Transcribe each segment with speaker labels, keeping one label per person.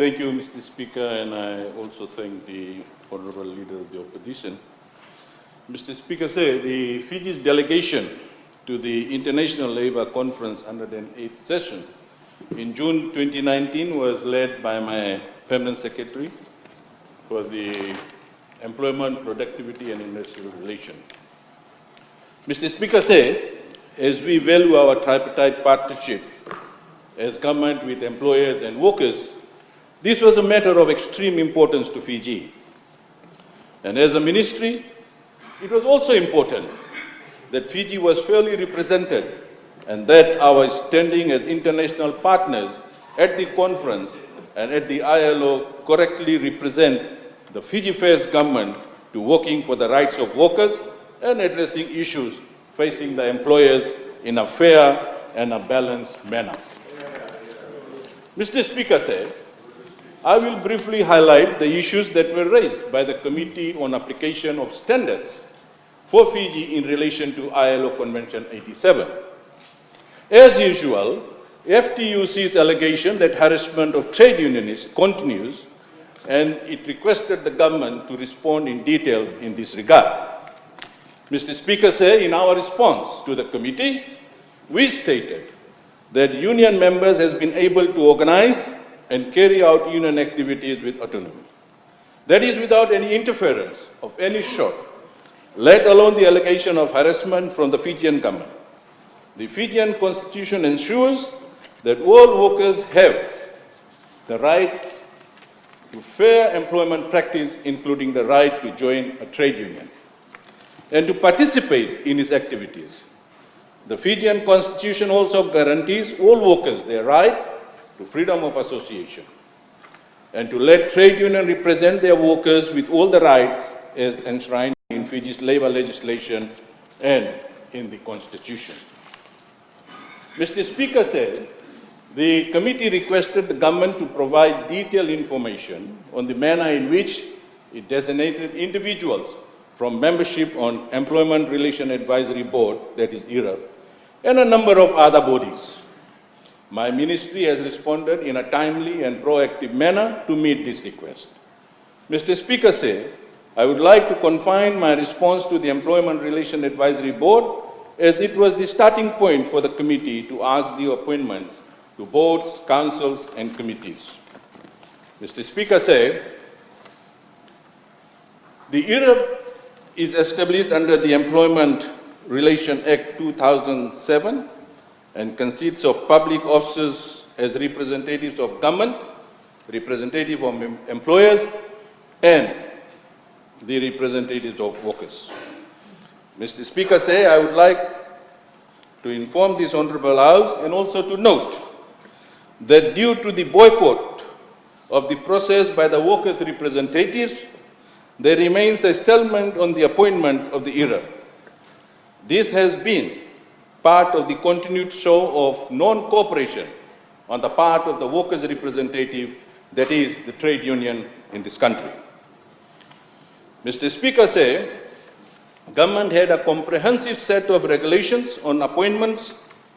Speaker 1: Thank you, Mr. Speaker, and I also thank the Honourable Leader of the Opposition. Mr. Speaker, the Fiji's delegation to the International Labour Conference 108th session in June 2019 was led by my Permanent Secretary for the Employment, Productivity and Industrial Relations. Mr. Speaker, as we value our tripartite partnership as government with employers and workers, this was a matter of extreme importance to Fiji. And as a ministry, it was also important that Fiji was fairly represented and that our standing as international partners at the conference and at the ILO correctly represents the Fiji-first government to working for the rights of workers and addressing issues facing the employers in a fair and a balanced manner. Mr. Speaker, I will briefly highlight the issues that were raised by the Committee on Application of Standards for Fiji in relation to ILO Convention 87. As usual, FTUC's allegation that harassment of trade unionists continues, and it requested the government to respond in detail in this regard. Mr. Speaker, in our response to the committee, we stated that union members has been able to organize and carry out union activities with autonomy. That is without any interference of any sort, let alone the allegation of harassment from the Fijian government. The Fijian constitution ensures that all workers have the right to fair employment practice, including the right to join a trade union and to participate in its activities. The Fijian constitution also guarantees all workers their right to freedom of association and to let trade unions represent their workers with all the rights as enshrined in Fiji's labor legislation and in the constitution. Mr. Speaker, the committee requested the government to provide detailed information on the manner in which it designated individuals from membership on Employment Relation Advisory Board, that is IRA, and a number of other bodies. My ministry has responded in a timely and proactive manner to meet this request. Mr. Speaker, I would like to confine my response to the Employment Relation Advisory Board as it was the starting point for the committee to ask the appointments to boards, councils and committees. Mr. Speaker, the IRA is established under the Employment Relation Act 2007 and consists of public officers as representatives of government, representatives of employers, and the representatives of workers. Mr. Speaker, I would like to inform this Honourable House and also to note that due to the boycott of the process by the workers' representatives, there remains a stalemate on the appointment of the IRA. This has been part of the continued show of non-cooperation on the part of the workers' representative, that is, the trade union in this country. Mr. Speaker, government had a comprehensive set of regulations on appointments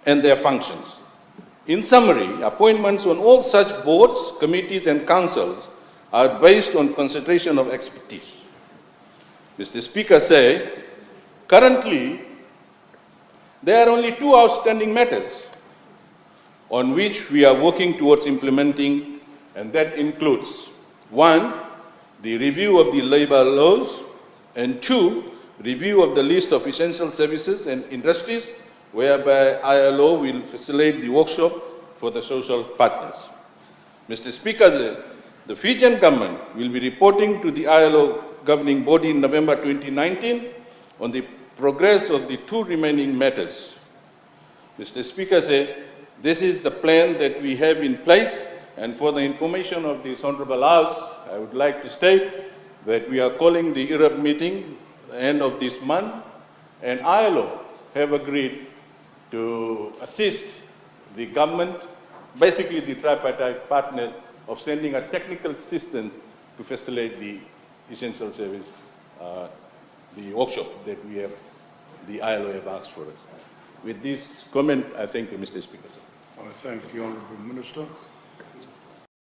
Speaker 1: and their functions. In summary, appointments on all such boards, committees and councils are based on consideration of expertise. Mr. Speaker, currently, there are only two outstanding matters on which we are working towards implementing, and that includes, one, the review of the labour laws, and two, review of the list of essential services and industries, whereby ILO will facilitate the workshop for the social partners. Mr. Speaker, the Fijian government will be reporting to the ILO governing body in November 2019 on the progress of the two remaining matters. Mr. Speaker, this is the plan that we have in place, and for the information of this Honourable House, I would like to state that we are calling the IRAB meeting at the end of this month, and ILO have agreed to assist the government, basically the tripartite partners, of sending a technical assistance to facilitate the essential service, the workshop that we have, the ILO have asked for us. With this comment, I thank you, Mr. Speaker.
Speaker 2: I thank the Honourable Minister.